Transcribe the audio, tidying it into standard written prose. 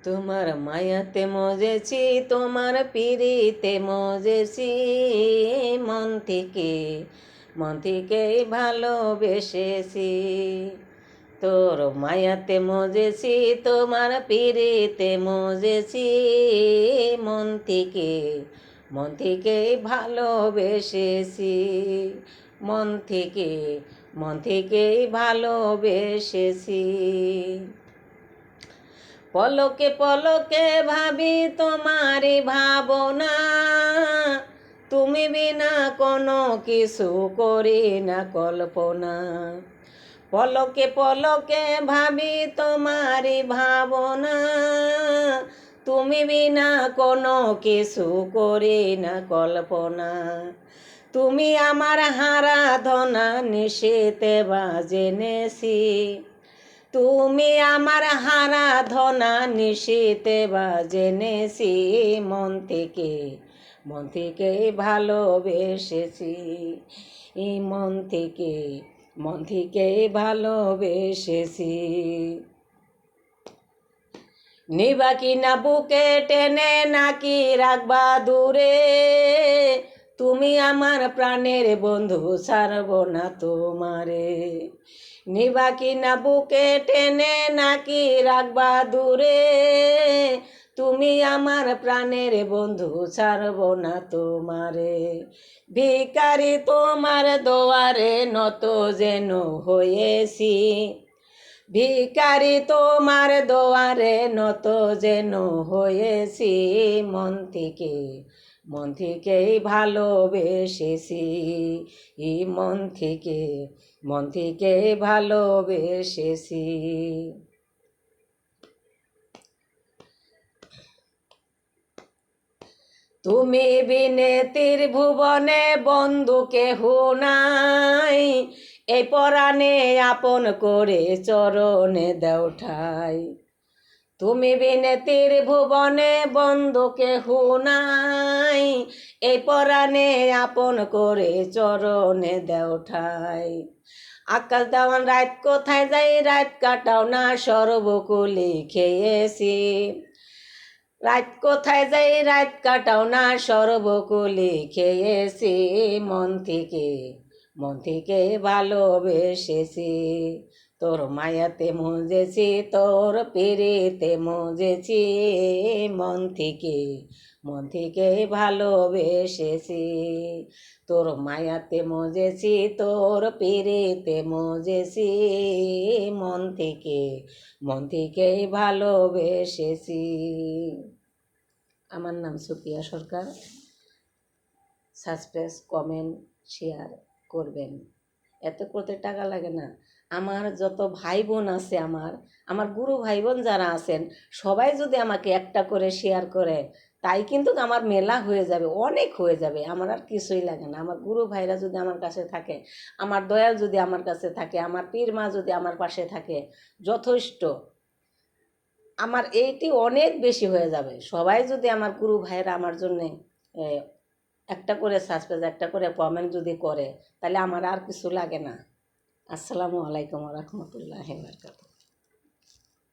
তোমার মায়াতে মজেছি, তোমার পিড়িতে মজেছি, মন থেকে ভালোবেসেছি। তোর মায়াতে মজেছি, তোমার পিড়িতে মজেছি, মন থেকে ভালোবেসেছি। মন থেকে ভালোবেসেছি। পলকে পলকে ভাবি তোমারই ভাবনা, তুমি বিনা কোনো কিছু করি না কল্পনা। পলকে পলকে ভাবি তোমারই ভাবনা, তুমি বিনা কোনো কিছু করি না কল্পনা। তুমি আমার আরাধনা নিশীথে বা জেনেছি, তুমি আমার আরাধনা নিশীথে বা জেনেছি। মন থেকে ভালোবেসেছি। মন থেকে ভালোবেসেছি। নিবা কি না বুকে টেনে, নাকি রাখবা দূরে? তুমি আমার প্রাণের বন্ধু, ছাড়ব না তোমারে। নিবা কি না বুকে টেনে, নাকি রাখবা দূরে? তুমি আমার প্রাণের বন্ধু, ছাড়ব না তোমারে। ভিখারি তোমার দুয়ারে নত যেন হয়েছি, ভিখারি তোমার দুয়ারে নত যেন হয়েছি। মন থেকে ভালোবেসেছি। মন থেকে ভালোবেসেছি। তুমি বিনে ত্রিভুবনে বন্ধু কেহ নাই, এই পরাণে আপন করে চরণে দেও ঠাই। তুমি বিনে ত্রিভুবনে বন্ধু কেহ নাই, এই পরাণে আপন করে চরণে দেও ঠাই। আকাশ দেওয়ান রাত কোথায় যাই, রাত কাটাও না সর্বকুলে খেয়েছি। রাত কোথায় যাই, রাত কাটাও না সর্বকুলে খেয়েছি। মন থেকে ভালোবেসেছি। তোর মায়াতে মজেছি, তোর পিড়িতে মজেছি, মন থেকে ভালোবেসেছি। তোর মায়াতে মজেছি, তোর পিড়িতে মজেছি, মন থেকে ভালোবেসেছি। আমার নাম সুপিয়া সরকার। সাবস্ক্রাইব, কমেন্ট, শেয়ার করবেন। এত করতে টাকা লাগে না। আমার যত ভাই বোন আছে, আমার গুরু ভাই বোন যারা আছেন, সবাই যদি আমাকে একটা করে শেয়ার করে, তাই কিন্তু আমার মেলা হয়ে যাবে, অনেক হয়ে যাবে। আমার আর কিছুই লাগে না। আমার গুরু ভাইরা যদি আমার কাছে থাকে, আমার দয়াল যদি আমার কাছে থাকে, আমার পীর মা যদি আমার পাশে থাকে, যথেষ্ট। আমার এইটি অনেক বেশি হয়ে যাবে। সবাই যদি আমার গুরু ভাইরা আমার জন্যে একটা করে সাবস্ক্রাইব, একটা করে কমেন্ট যদি করে, তাহলে আমার আর কিছু লাগে না। আসসালামু আলাইকুম ওয়া রাহমাতুল্লাহি ওয়া বারাকাতুহু।